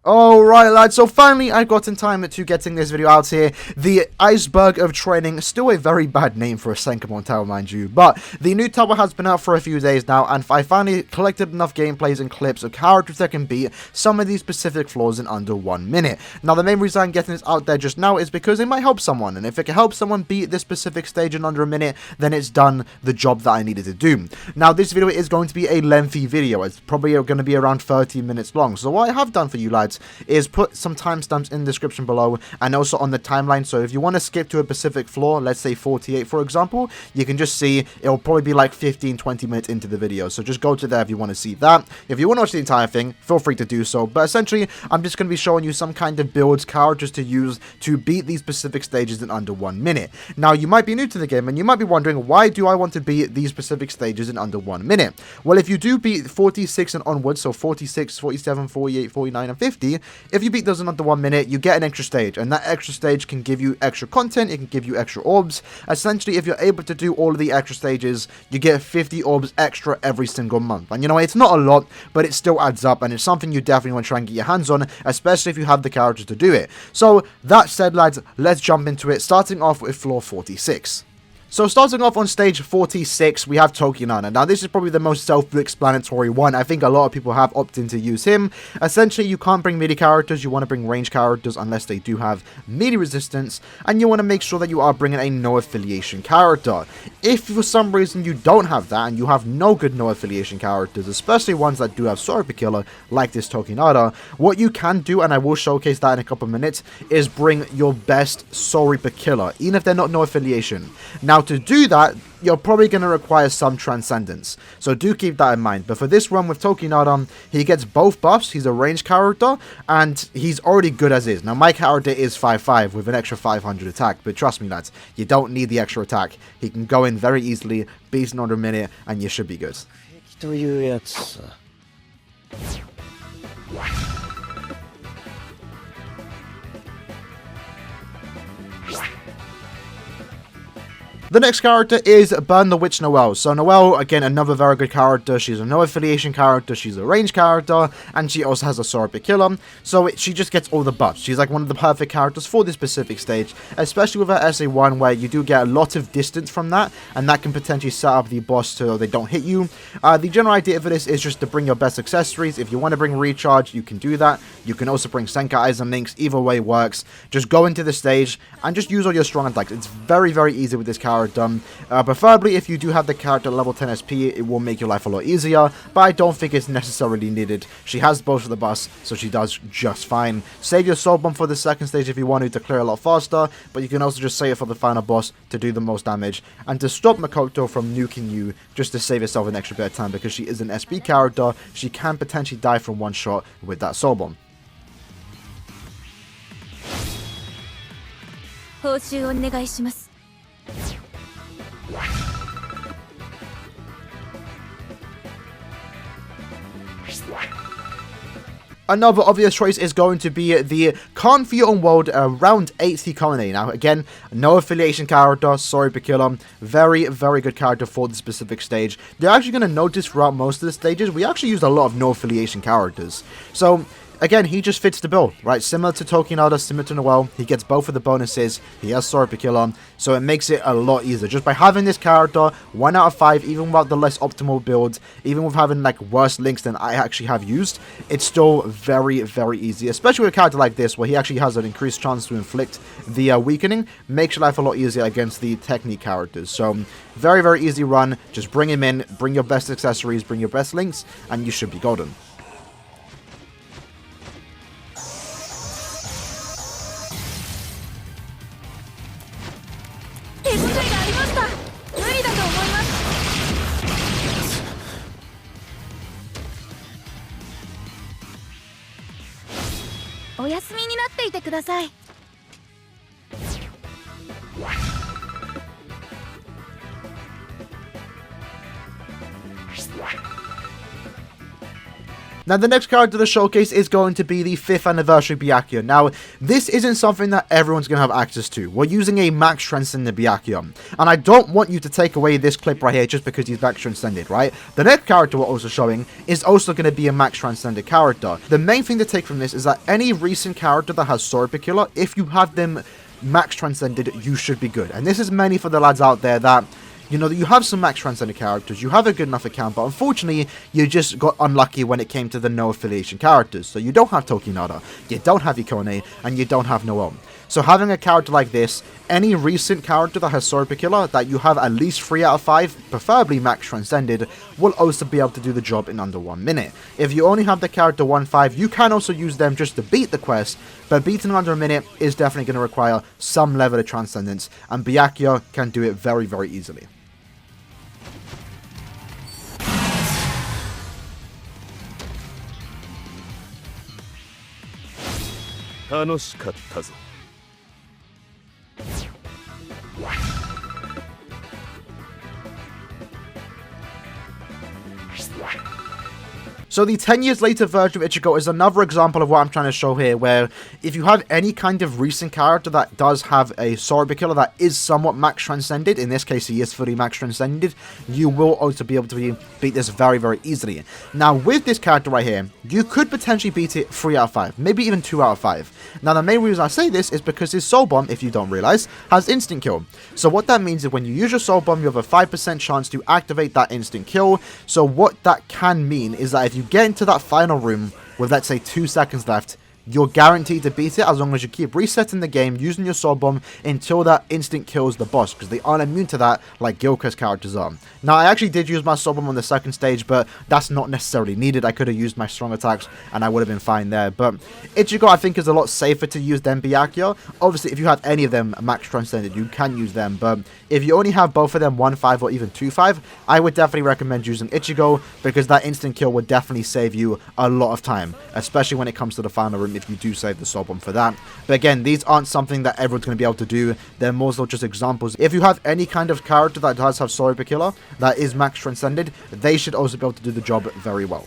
Alright lads, so finally I got in time to getting this video out here. The Iceberg of Training, still a very bad name for a Senkaimon tower, mind you, but the new tower has been out for a few days now, and I finally collected enough gameplays and clips of characters that can beat some of these specific floors in under 1 minute. Now the main reason I'm getting this out there just now is because it might help someone, and if it can help someone beat this specific stage in under a minute, then it's done the job that I needed to do. Now this video is going to be a lengthy video, it's probably going to be around 30 minutes long, so what I have done for you lads is put some timestamps in the description below and also on the timeline, so if you want to skip to a specific floor, let's say 48 for example, you can just see it'll probably be like 15-20 minutes into the video, so just go to there if you want to see that. If you want to watch the entire thing, feel free to do so, but essentially I'm just going to be showing you some kind of builds, characters to use to beat these specific stages in under 1 minute. Now you might be new to the game and you might be wondering, why do I want to beat these specific stages in under 1 minute? Well, if you do beat 46 and onwards, so 46, 47, 48, 49 and 50, if you beat those in under 1 minute, you get an extra stage, and that extra stage can give you extra content, it can give you extra orbs. Essentially, if you're able to do all of the extra stages, you get 50 orbs extra every single month. And you know, it's not a lot, but it still adds up, and it's something you definitely want to try and get your hands on, especially if you have the characters to do it. So, that said lads, let's jump into it, starting off with floor 46. So starting off on stage 46, we have Tokinana. Now this is probably the most self-explanatory one. I think a lot of people have opted in to use him. Essentially, you can't bring melee characters, you want to bring range characters unless they do have melee resistance, and you want to make sure that you are bringing a no affiliation character. If for some reason you don't have that, and you have no good no affiliation characters, especially ones that do have Sword Killer, like this Tokinana, what you can do, and I will showcase that in a couple of minutes, is bring your best Sword Killer, even if they're not no affiliation. Now, to do that, you're probably going to require some transcendence, so do keep that in mind. But for this run with Tokinana, he gets both buffs, he's a ranged character, and he's already good as is. Now my character is 5'5", with an extra 500 attack, but trust me lads, you don't need the extra attack. He can go in very easily, beat in under a minute, and you should be good. The next character is Burn the Witch Noelle. So Noelle, again, another very good character. She's a no affiliation character, she's a range character, and she also has a Sword Killer. So she just gets all the buffs. She's like one of the perfect characters for this specific stage, especially with her SA1 where you do get a lot of distance from that, and that can potentially set up the boss so they don't hit you. The general idea for this is just to bring your best accessories. If you want to bring recharge, you can do that. You can also bring Senkai eyes and links. Either way works. Just go into the stage and just use all your strong attacks. It's very, very easy with this character. Preferably if you do have the character level 10 SP, it will make your life a lot easier, but I don't think it's necessarily needed. She has both of the buffs, so she does just fine. Save your soul bomb for the second stage if you want to clear a lot faster, but you can also just save it for the final boss to do the most damage, and to stop Makoto from nuking you, just to save yourself an extra bit of time, because she is an SP character, she can potentially die from one shot with that soul bomb. Another obvious choice is going to be the Can't Feel on World round 8 Hikone. Now again, no affiliation character, Sword Killer, very, very good character for the specific stage. They're actually going to notice throughout most of the stages, we actually used a lot of no affiliation characters. So again, he just fits the bill, right? Similar to Tokinana, similar to Noelle, he gets both of the bonuses, he has Sword Killer, so it makes it a lot easier. Just by having this character, 1 out of 5, even without the less optimal build, even with having like worse links than I actually have used, it's still very, very easy. Especially with a character like this, where he actually has an increased chance to inflict the weakening, makes your life a lot easier against the technique characters. So, very, very easy run, just bring him in, bring your best accessories, bring your best links, and you should be golden. Now, the next card to the showcase is going to be the 5th anniversary Byakuya. Now, this isn't something that everyone's going to have access to. We're using a max transcended Byakuya. And I don't want you to take away this clip right here just because he's max transcended, right? The next character we're also showing is also going to be a max transcended character. The main thing to take from this is that any recent character that has Sword Particular, if you have them max transcended, you should be good. And this is mainly for the lads out there that, you know, that you have some max transcended characters, you have a good enough account, but unfortunately, you just got unlucky when it came to the no affiliation characters. So you don't have Tokinada, you don't have Ikone, and you don't have Noel. So having a character like this, any recent character that has Sword Particular, that you have at least 3 out of 5, preferably max transcended, will also be able to do the job in under 1 minute. If you only have the character 1-5, you can also use them just to beat the quest, but beating under a minute is definitely going to require some level of transcendence, and Byakuya can do it very, very easily. So the 10 years later version of Ichigo is another example of what I'm trying to show here, where if you have any kind of recent character that does have a Sword Particular that is somewhat max transcended, in this case he is fully max transcended, you will also be able to beat this very, very easily. Now with this character right here, you could potentially beat it 3 out of 5, maybe even 2 out of 5. Now the main reason I say this is because his Soul Bomb, if you don't realize, has instant kill. So what that means is when you use your Soul Bomb, you have a 5% chance to activate that instant kill. So what that can mean is that if you get into that final room with, let's say, 2 seconds left, you're guaranteed to beat it as long as you keep resetting the game using your Soul Bomb until that instant kills the boss, because they aren't immune to that like Gilka's characters are. Now, I actually did use my Soul Bomb on the second stage, but that's not necessarily needed. I could have used my strong attacks and I would have been fine there. But Ichigo, I think, is a lot safer to use than Byakuya. Obviously, if you have any of them max transcended, you can use them. But if you only have both of them 1-5 or even 2-5, I would definitely recommend using Ichigo, because that instant kill would definitely save you a lot of time, especially when it comes to the final room if you do save the Soul Bomb for that. But again, these aren't something that everyone's going to be able to do. They're more so just examples. If you have any kind of character that does have Sword Particular that is max transcended, they should also be able to do the job very well.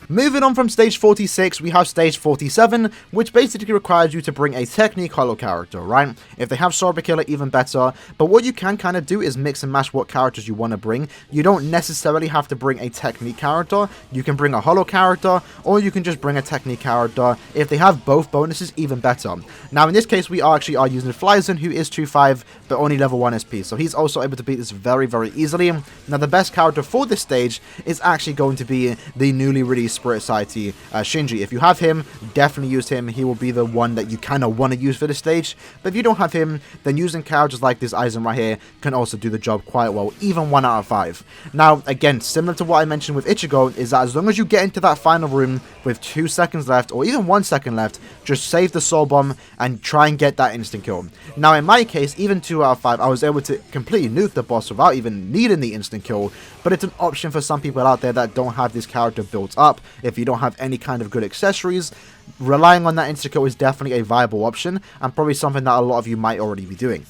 Moving on from stage 46, we have stage 47, which basically requires you to bring a technique holo character, right? If they have Sword Killer, even better. But what you can kind of do is mix and match what characters you want to bring. You don't necessarily have to bring a technique character. You can bring a holo character, or you can just bring a technique character. If they have both bonuses, even better. Now, in this case, we are using Flyzen, who is 2-5, but only level 1 SP. So he's also able to beat this very, very easily. Now, the best character for this stage is actually going to be the newly released Spirit Society Shinji. If you have him, definitely use him. He will be the one that you kind of want to use for this stage. But if you don't have him, then using characters like this Aizen right here can also do the job quite well, even 1 out of 5. Now, again, similar to what I mentioned with Ichigo, is that as long as you get into that final room with 2 seconds left, or even 1 second left, just save the Soul Bomb and try and get that instant kill. Now, in my case, even 2 out of 5, I was able to completely nuke the boss without even needing the instant kill, but it's an option for some people out there that don't have this character built up. If you don't have any kind of good accessories, relying on that instant kill is definitely a viable option, and probably something that a lot of you might already be doing.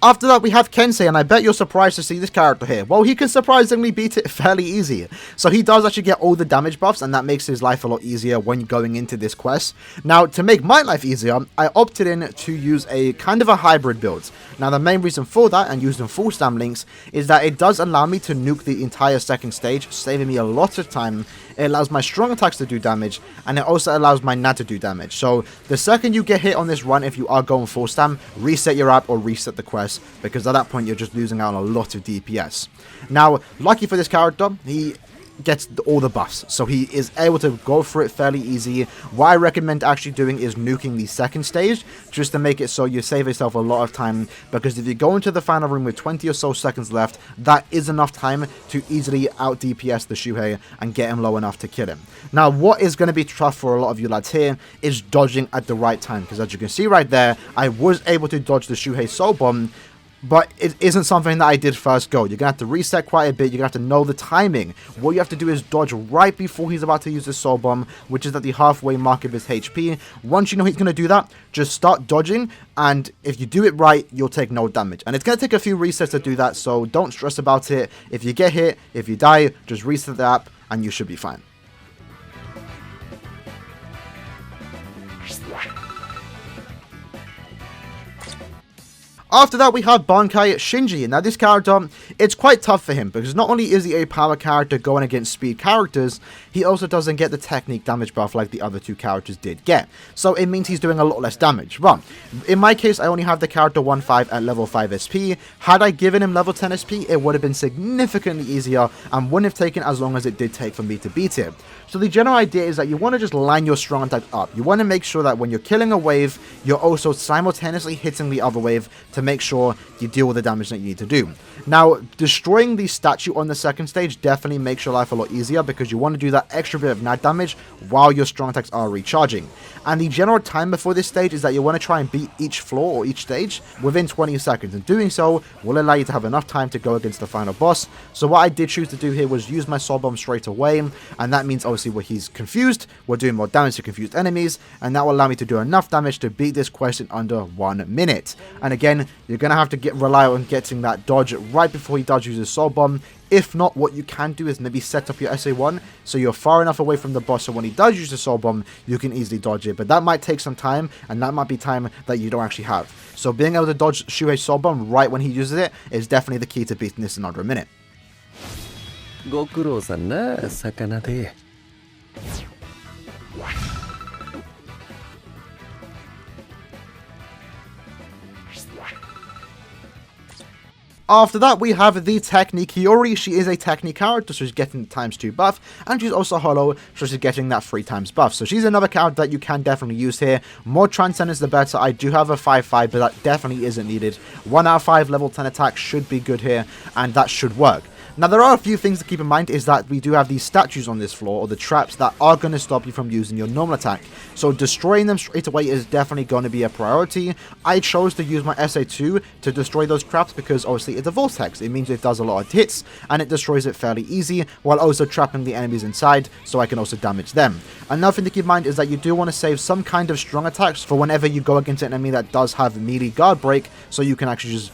After that, we have Kensei, and I bet you're surprised to see this character here. Well, he can surprisingly beat it fairly easy. So he does actually get all the damage buffs, and that makes his life a lot easier when going into this quest. Now, to make my life easier, I opted in to use a kind of a hybrid build. Now, the main reason for that, and using full stam links, is that it does allow me to nuke the entire second stage, saving me a lot of time. It allows my strong attacks to do damage, and it also allows my NAD to do damage. So the second you get hit on this run, if you are going full stam, reset your app or reset the quest, because at that point you're just losing out on a lot of DPS. Now, lucky for this character, he gets all the buffs, so he is able to go through it fairly easy. What I recommend actually doing is nuking the second stage, just to make it so you save yourself a lot of time, because if you go into the final room with 20 or so seconds left, that is enough time to easily out DPS the Shuhei and get him low enough to kill him. Now, what is going to be tough for a lot of you lads here is dodging at the right time, because as you can see right there, I was able to dodge the Shuhei Soul Bomb, but it isn't something that I did first go. You're going to have to reset quite a bit. You're going to have to know the timing. What you have to do is dodge right before he's about to use his Soul Bomb, which is at the halfway mark of his HP. Once you know he's going to do that, just start dodging, and if you do it right, you'll take no damage. And it's going to take a few resets to do that, so don't stress about it. If you get hit, if you die, just reset the app, and you should be fine. After that, we have Bankai Shinji. Now, this character, it's quite tough for him, because not only is he a power character going against speed characters, he also doesn't get the technique damage buff like the other two characters did get. So it means he's doing a lot less damage. But in my case, I only have the character 1-5 at level 5 SP. Had I given him level 10 SP, it would have been significantly easier and wouldn't have taken as long as it did take for me to beat him. So the general idea is that you want to just line your strong attack up. You want to make sure that when you're killing a wave, you're also simultaneously hitting the other wave to make sure you deal with the damage that you need to do. Now, destroying the statue on the second stage definitely makes your life a lot easier, because you want to do that extra bit of nat damage while your strong attacks are recharging. And the general timer for this stage is that you want to try and beat each floor or each stage within 20 seconds. And doing so will allow you to have enough time to go against the final boss. So what I did choose to do here was use my Soul Bomb straight away. And that means obviously when he's confused, we're doing more damage to confused enemies. And that will allow me to do enough damage to beat this quest in under 1 minute. And again, you're going to have to rely on getting that dodge right before he does use his Soul Bomb. If not, what you can do is maybe set up your SA1 so you're far enough away from the boss so when he does use the Soul Bomb, you can easily dodge it. But that might take some time, and that might be time that you don't actually have. So being able to dodge Shuhei's Soul Bomb right when he uses it is definitely the key to beating this in under a minute. After that, we have the Technique Hiyori. She is a Technique character, so she's getting the ×2 buff, and she's also hollow, so she's getting that 3x buff. So she's another character that you can definitely use here. More Transcendence the better. I do have a 5-5, but that definitely isn't needed. 1 out of 5 level 10 attack should be good here, and that should work. Now, there are a few things to keep in mind, is that we do have these statues on this floor, or the traps, that are going to stop you from using your normal attack. So destroying them straight away is definitely going to be a priority. I chose to use my SA2 to destroy those traps because obviously it's a vortex. It means it does a lot of hits, and it destroys it fairly easy, while also trapping the enemies inside, so I can also damage them. Another thing to keep in mind is that you do want to save some kind of strong attacks for whenever you go against an enemy that does have melee guard break, so you can actually just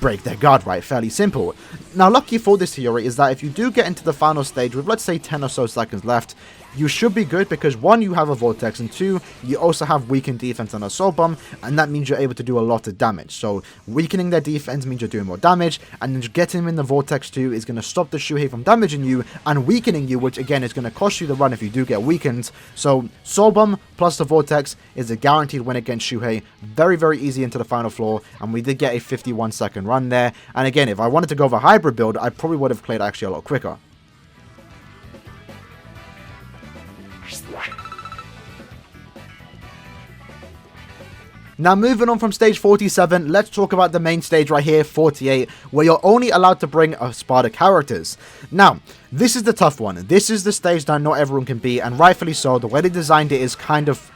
break their guard right. Fairly simple. Now, lucky for this Hiyori is that if you do get into the final stage with, let's say, 10 or so seconds left, you should be good because 1, you have a Vortex, and 2, you also have weakened defense and a Soul Bomb, and that means you're able to do a lot of damage. So weakening their defense means you're doing more damage, and then getting them in the Vortex too is going to stop the Shuhei from damaging you and weakening you, which again is going to cost you the run if you do get weakened. So Soul Bomb plus the Vortex is a guaranteed win against Shuhei. Very, very easy into the final floor, and we did get a 51-second run there. And again, if I wanted to go for a hybrid build, I probably would have played actually a lot quicker. Now, moving on from stage 47, let's talk about the main stage right here, 48, where you're only allowed to bring a Sparta characters. Now, this is the tough one. This is the stage that not everyone can beat, and rightfully so. The way they designed it is kind of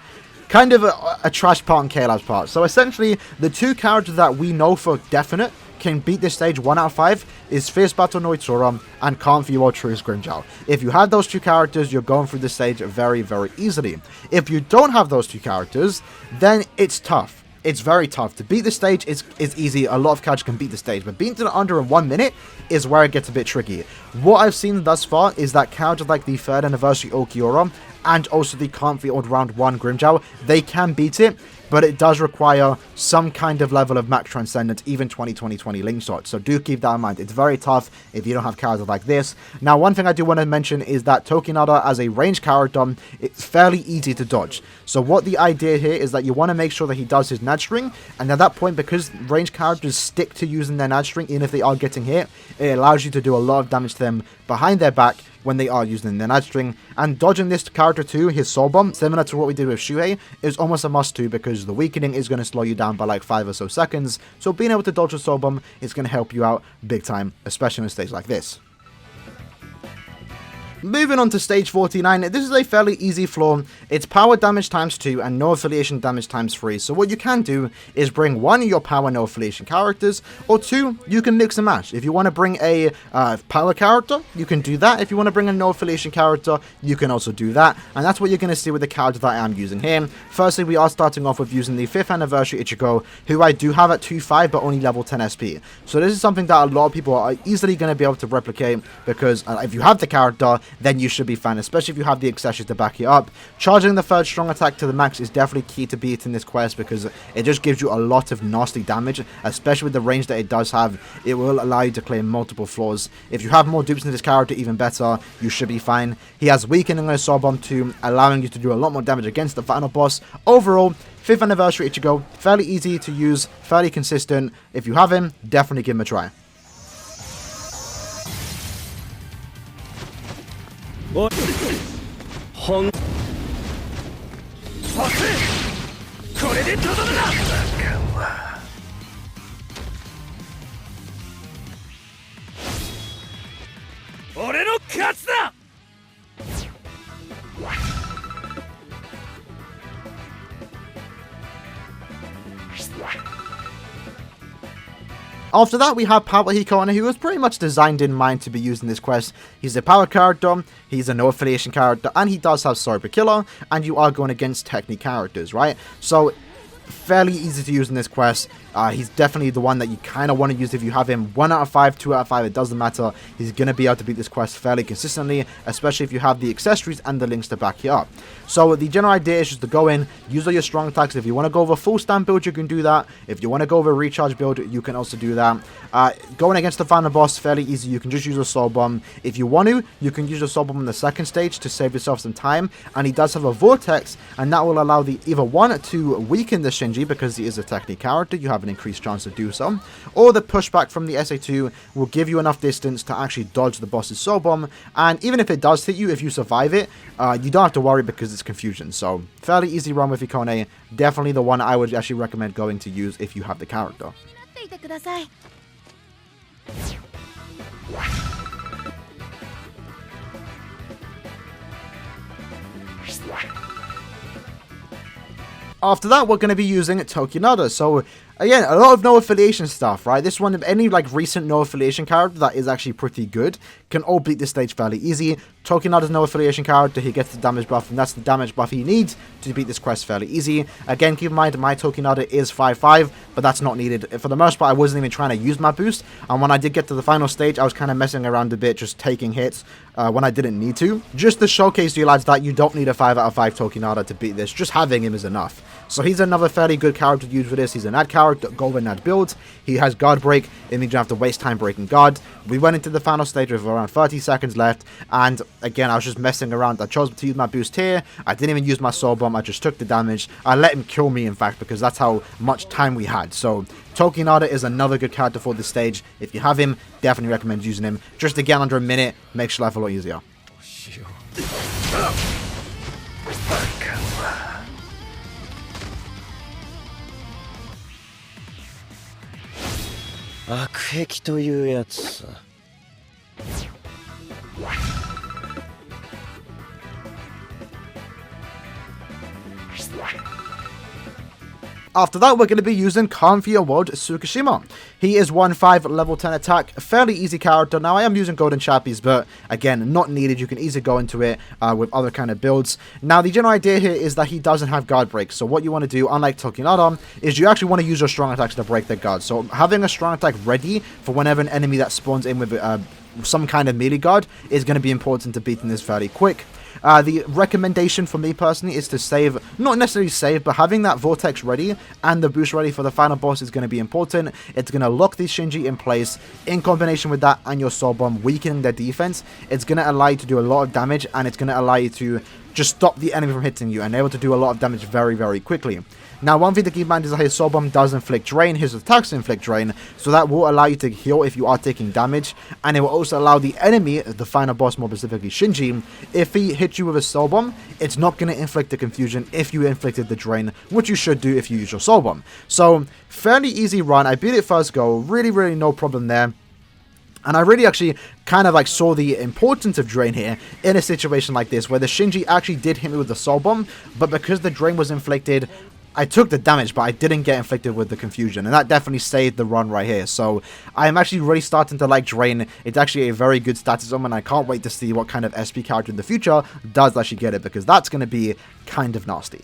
a trash part on K-Lab's part. So essentially, the two characters that we know for definite can beat this stage 1 out of 5 is Fierce Battle Noitora and Can't View or True's Grimjow. If you have those two characters, you're going through the stage very, very easily. If you don't have those two characters, then it's tough. It's very tough. To beat the stage is easy. A lot of characters can beat the stage, but beating it under in 1 minute is where it gets a bit tricky. What I've seen thus far is that characters like the 3rd anniversary Okiora and also the Can't View or Round 1 Grimjow, they can beat it. but it does require some kind of level of max transcendence, even 20/20/20 link shot. So do keep that in mind. It's very tough if you don't have characters like this. Now, one thing I do want to mention is that Tokinada as a ranged character, it's fairly easy to dodge. So what the idea here is that you want to make sure that he does his Nad string, and at that point, because ranged characters stick to using their Nad string, even if they are getting hit, it allows you to do a lot of damage to them behind their back when they are using their Nad string. And dodging this character too, his soul bomb, similar to what we did with Shuhei, is almost a must too, because the weakening is going to slow you down by like 5 or so seconds. So being able to dodge a soul bomb is going to help you out big time, especially on stage like this. Moving on to stage 49, this is a fairly easy floor. It's power damage times 2 and no affiliation damage times 3. So what you can do is bring one of your power no affiliation characters, or two, you can mix and match. If you want to bring a power character, you can do that. If you want to bring a no affiliation character, you can also do that. And that's what you're going to see with the character that I am using here. Firstly, we are starting off with using the 5th anniversary Ichigo, who I do have at 2.5 but only level 10 SP. So this is something that a lot of people are easily going to be able to replicate, because if you have the character, then you should be fine, especially if you have the accessories to back you up. Charging the 3rd strong attack to the max is definitely key to beating this quest, because it just gives you a lot of nasty damage, especially with the range that it does have. It will allow you to clear multiple floors. If you have more dupes in this character, even better, you should be fine. He has weakening on his soul bomb too, allowing you to do a lot more damage against the final boss. Overall, 5th anniversary Ichigo, fairly easy to use, fairly consistent. If you have him, definitely give him a try. After that, we have Power Hikone, who was pretty much designed in mind to be used in this quest. He's a power character, he's a no affiliation character, and he does have Cyber Killer, and you are going against technique characters, right? So fairly easy to use in this quest. He's definitely the one that you kind of want to use if you have him 1 out of 5, 2 out of 5, it doesn't matter. He's going to be able to beat this quest fairly consistently, especially if you have the accessories and the links to back you up. So the general idea is just to go in, use all your strong attacks. If you want to go over full stand build, you can do that. If you want to go over recharge build, you can also do that. Going against the final boss, fairly easy. You can just use a soul bomb. If you want to, you can use a soul bomb in the 2nd stage to save yourself some time. And he does have a vortex, and that will allow the either one to weaken the Shinji, because he is a technique character, you have an increased chance to do so, or the pushback from the SA2 will give you enough distance to actually dodge the boss's soul bomb. And even if it does hit you, if you survive it, you don't have to worry, because it's confusion. So fairly easy run with Hikone, definitely the one I would actually recommend going to use if you have the character. After that, we're going to be using Tokinada. So again, a lot of no affiliation stuff, right? This one, any like recent no affiliation character that is actually pretty good can all beat this stage fairly easy. Tokinada's no affiliation character, he gets the damage buff, and that's the damage buff he needs to beat this quest fairly easy. Again, keep in mind, my Tokinada is 5.5, but that's not needed. For the most part, I wasn't even trying to use my boost, and when I did get to the final stage, I was kind of messing around a bit, just taking hits when I didn't need to. Just to showcase to you lads that you don't need a 5 out of 5 Tokinada to beat this, just having him is enough. So he's another fairly good character to use for this. He's an ad character, go with Nad build. He has guard break, it means you have to waste time breaking guard. We went into the final stage with around 30 seconds left, and again, I was just messing around. I chose to use my boost here. I didn't even use my soul bomb, I just took the damage. I let him kill me, in fact, because that's how much time we had. So Tokinada is another good character for this stage. If you have him, definitely recommend using him. Just to get under a minute, makes life a lot easier. After that, we're going to be using Calm for Your World Tsukishima. He is 1.5 level 10 attack, a fairly easy character. Now, I am using Golden Chappies, but again, not needed. You can easily go into it with other kind of builds. Now, the general idea here is that he doesn't have guard break. So what you want to do, unlike Tokinada, is you actually want to use your strong attacks to break their guard. So having a strong attack ready for whenever an enemy that spawns in with some kind of melee guard is going to be important to beating this fairly quick. The recommendation for me personally is to save, not necessarily save, but having that vortex ready and the boost ready for the final boss is going to be important. It's going to lock the Shinji in place. In combination with that and your soul bomb weakening their defense, it's going to allow you to do a lot of damage, and it's going to allow you to just stop the enemy from hitting you and able to do a lot of damage very, very quickly. Now, one thing to keep in mind is that his soul bomb does inflict drain, his attacks inflict drain, so that will allow you to heal if you are taking damage, and it will also allow the enemy, the final boss, more specifically Shinji, if he hits you with a soul bomb, it's not going to inflict the confusion if you inflicted the drain, which you should do if you use your soul bomb. So, fairly easy run. I beat it first go, really, really no problem there. And I really actually kind of like saw the importance of drain here in a situation like this, where the Shinji actually did hit me with the soul bomb, but because the drain was inflicted, I took the damage, but I didn't get inflicted with the confusion, and that definitely saved the run right here. So I'm actually really starting to like drain. It's actually a very good statism, and I can't wait to see what kind of SP character in the future does actually get it, because that's going to be kind of nasty.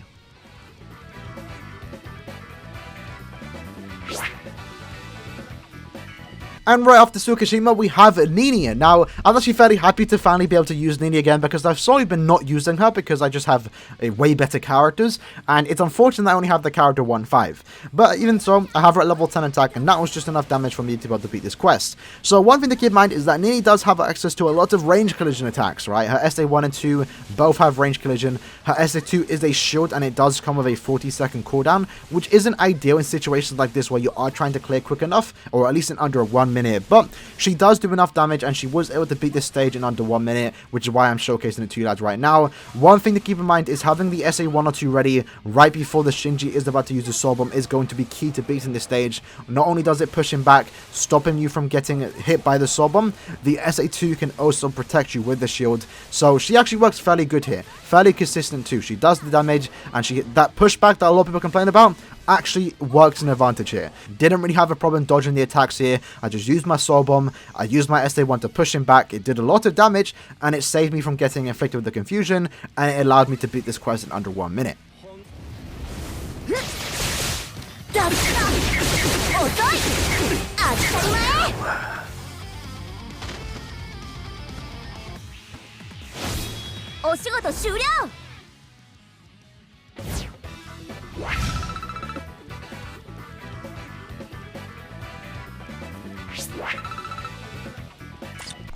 And right after Tsukishima, we have Nini. Now, I'm actually fairly happy to finally be able to use Nini again, because I've slowly been not using her because I just have a way better characters, and it's unfortunate I only have the character 1-5. But even so, I have her at level 10 attack, and that was just enough damage for me to be able to beat this quest. So one thing to keep in mind is that Nini does have access to a lot of range collision attacks, right? Her SA1 and 2 both have range collision. Her SA2 is a shield, and it does come with a 40-second cooldown, which isn't ideal in situations like this where you are trying to clear quick enough, or at least in under 1 minute, but she does do enough damage, and she was able to beat this stage in under 1 minute, which is why I'm showcasing it to you lads right now. One thing to keep in mind is having the SA1 or 2 ready right before the Shinji is about to use the soul bomb is going to be key to beating this stage. Not only does it push him back, stopping you from getting hit by the soul bomb, the SA2 can also protect you with the shield, so she actually works fairly good here, fairly consistent too. She does the damage, and that pushback that a lot of people complain about actually works an advantage here. Didn't really have a problem dodging the attacks here. I just used my soul bomb, I used my SA1 to push him back, it did a lot of damage, and it saved me from getting inflicted with the confusion, and it allowed me to beat this quest in under 1 minute.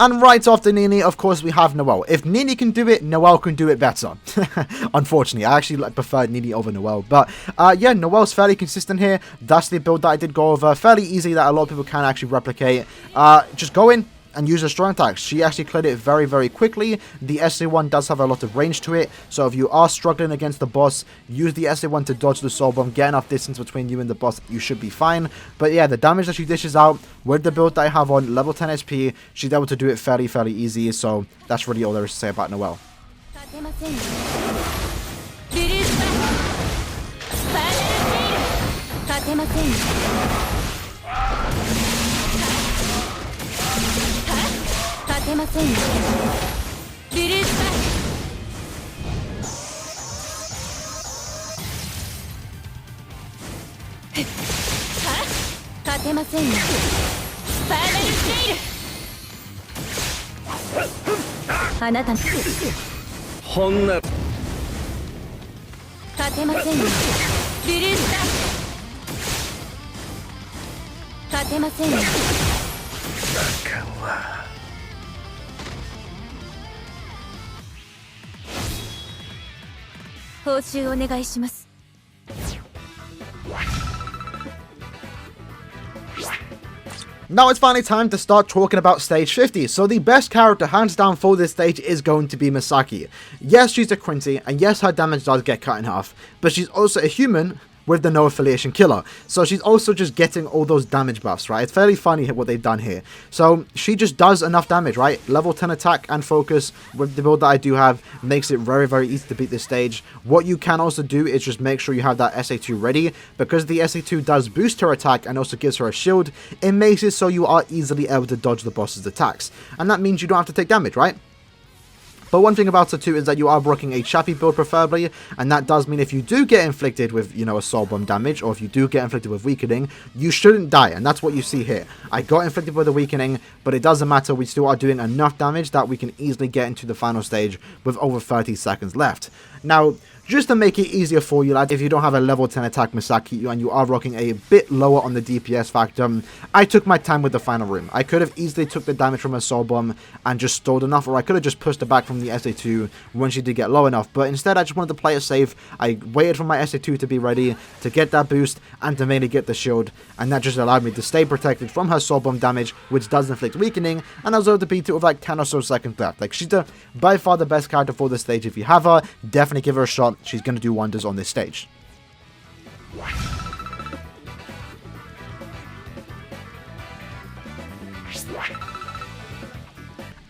And right after Nini, of course, we have Noelle. If Nini can do it, Noelle can do it better. Unfortunately, I actually prefer Nini over Noelle. But yeah, Noelle's fairly consistent here. That's the build that I did go over. Fairly easy that a lot of people can actually replicate. Just go in and use her strong attacks. She actually cleared it very, very quickly. The SA1 does have a lot of range to it, so if you are struggling against the boss, use the SA1 to dodge the soul bomb, get enough distance between you and the boss, you should be fine. But yeah, the damage that she dishes out with the build that I have on level 10 SP, she's able to do it fairly, fairly easy, so that's really all there is to say about Noelle. Now it's finally time to start talking about stage 50. So the best character hands down for this stage is going to be Misaki. Yes, she's a Quincy, and yes, her damage does get cut in half, but she's also a human with the no affiliation killer, so she's also just getting all those damage buffs, right? It's fairly funny what they've done here. So she just does enough damage, right? Level 10 attack and focus with the build that I do have makes it very, very easy to beat this stage. What you can also do is just make sure you have that SA2 ready, because the SA2 does boost her attack and also gives her a shield. It makes it so you are easily able to dodge the boss's attacks, and that means you don't have to take damage, right? But one thing about her too is that you are rocking a Chappy build preferably, and that does mean if you do get inflicted with, you know, a soul bomb damage, or if you do get inflicted with weakening, you shouldn't die, and that's what you see here. I got inflicted with a weakening, but it doesn't matter, we still are doing enough damage that we can easily get into the final stage with over 30 seconds left. Now, just to make it easier for you, lads, if you don't have a level 10 attack Misaki and you are rocking a bit lower on the DPS factor, I took my time with the final room. I could have easily took the damage from a soul bomb and just stalled enough, or I could have just pushed her back from the SA2 when she did get low enough, but instead I just wanted to play it safe. I waited for my SA2 to be ready to get that boost and to mainly get the shield, and that just allowed me to stay protected from her soul bomb damage, which does inflict weakening, and I was able to beat it with like 10 or so seconds left. Like, she's by far the best character for this stage. If you have her, definitely give her a shot. She's going to do wonders on this stage.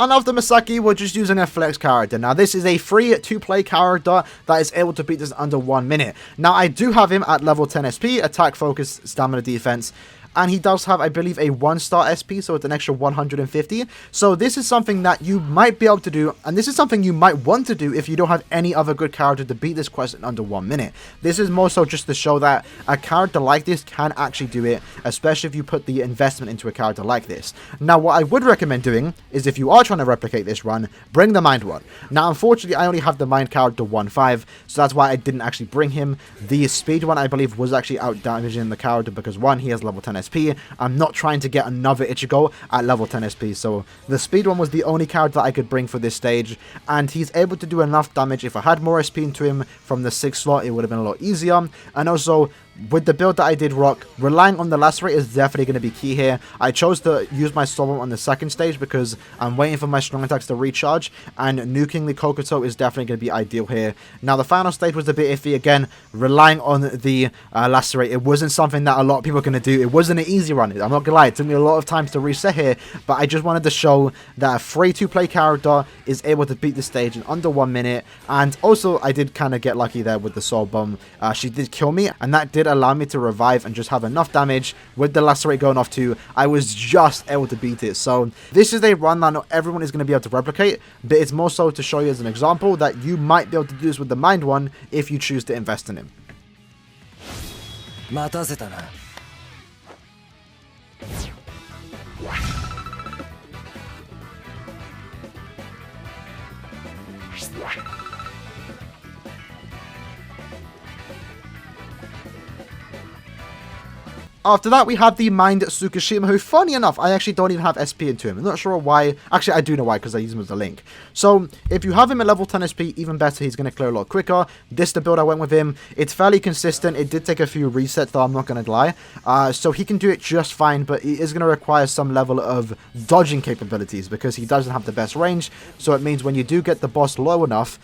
And after Misaki, we're just using a flex character. Now, this is a free to-play character that is able to beat this under 1 minute. Now, I do have him at level 10 SP, attack, focus, stamina, defense. And he does have, I believe, a 1-star SP, so it's an extra 150. So this is something that you might be able to do, and this is something you might want to do if you don't have any other good character to beat this quest in under 1 minute. This is more so just to show that a character like this can actually do it, especially if you put the investment into a character like this. Now, what I would recommend doing is, if you are trying to replicate this run, bring the Mind one. Now, unfortunately, I only have the Mind character 1-5, so that's why I didn't actually bring him. The Speed one, I believe, was actually out-damaging the character because, one, he has level 10 SP. I'm not trying to get another Ichigo at level 10 SP, so the Speed one was the only character that I could bring for this stage, and he's able to do enough damage. If I had more SP into him from the 6th slot, it would have been a lot easier. And also, with the build that I did rock, relying on the Lacerate is definitely going to be key here. I chose to use my Storm on the 2nd stage because I'm waiting for my strong attacks to recharge, and nuking the Kokoto is definitely going to be ideal here. Now, the final stage was a bit iffy. Again, relying on the Lacerate, it wasn't something that a lot of people are going to do. It wasn't an easy run. I'm not going to lie, it took me a lot of times to reset here, but I just wanted to show that a free-to-play character is able to beat the stage in under 1 minute. And also, I did kind of get lucky there with the Soul Bomb. She did kill me, and that did allow me to revive and just have enough damage. With the Lacerate going off too, I was just able to beat it. So this is a run that not everyone is going to be able to replicate, but it's more so to show you as an example that you might be able to do this with the Mind one if you choose to invest in him. After that, we have the Mind Tsukishima, who, funny enough, I actually don't even have SP into him. I'm not sure why. Actually, I do know why, because I use him as a link. So, if you have him at level 10 SP, even better, he's going to clear a lot quicker. This is the build I went with him. It's fairly consistent. It did take a few resets, though, I'm not going to lie. So, he can do it just fine, but it is going to require some level of dodging capabilities, because he doesn't have the best range. So, it means when you do get the boss low enough,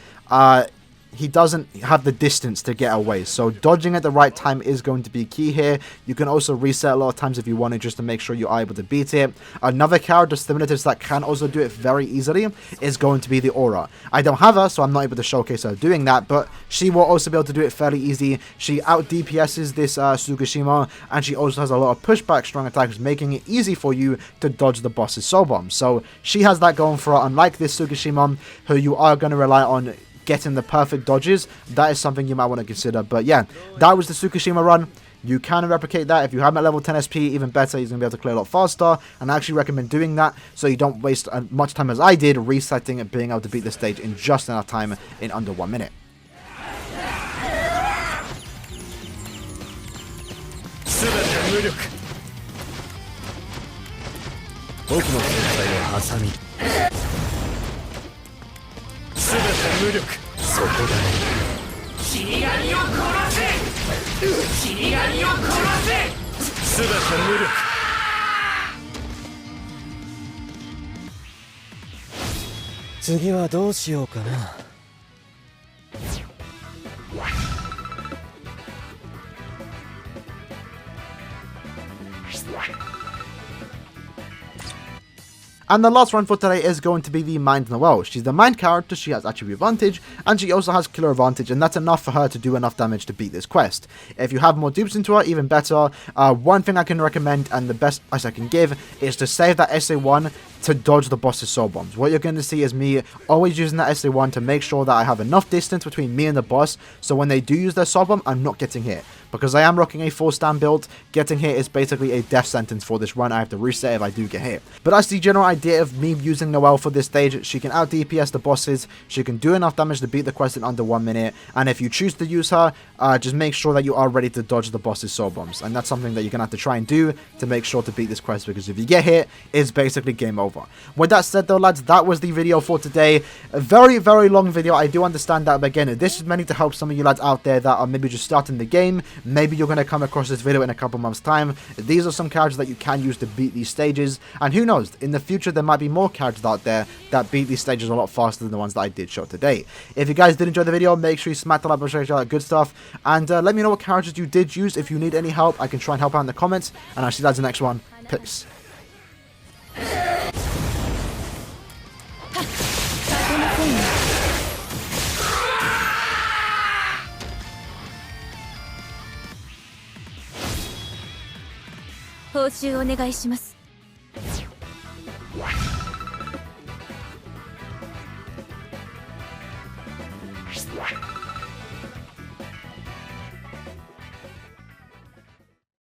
he doesn't have the distance to get away. So dodging at the right time is going to be key here. You can also reset a lot of times if you want to, just to make sure you are able to beat it. Another character similar to this that can also do it very easily is going to be the Aura. I don't have her, so I'm not able to showcase her doing that, but she will also be able to do it fairly easy. She out DPS's this Tsukishima, and she also has a lot of pushback strong attacks, making it easy for you to dodge the boss's soul bomb. So she has that going for her, unlike this Tsukishima, who you are going to rely on getting the perfect dodges. That is something you might want to consider. But yeah, that was the Tsukishima run. You can replicate that. If you have him at level 10 SP, even better, he's going to be able to clear a lot faster. And I actually recommend doing that so you don't waste as much time as I did resetting and being able to beat the stage in just enough time in under 1 minute. And the last run for today is going to be the Mind Noelle. She's the Mind character, she has attribute advantage, and she also has killer advantage, and that's enough for her to do enough damage to beat this quest. If you have more dupes into her, even better. One thing I can recommend, and the best advice I can give, is to save that SA1 to dodge the boss's soul bombs. What you're going to see is me always using that SA1 to make sure that I have enough distance between me and the boss, so when they do use their soul bomb, I'm not getting hit. Because I am rocking a full stand build, getting hit is basically a death sentence for this run. I have to reset if I do get hit. But that's the general idea of me using Noelle for this stage. She can out DPS the bosses, she can do enough damage to beat the quest in under 1 minute, and if you choose to use her, just make sure that you are ready to dodge the boss's soul bombs. And that's something that you're going to have to try and do to make sure to beat this quest, because if you get hit, it's basically game over. With that said though, lads, that was the video for today. A very, very long video. I do understand that, but again, this is meant to help some of you lads out there that are maybe just starting the game. Maybe you're going to come across this video in a couple months time. These are some characters that you can use to beat these stages, and who knows, in the future there might be more characters out there that beat these stages a lot faster than the ones that I did show today. If you guys did enjoy the video, make sure you smack the like button, share all that good stuff, and let me know what characters you did use. If you need any help, I can try and help out in the comments, and I'll see you guys in the next one. Peace. Wow.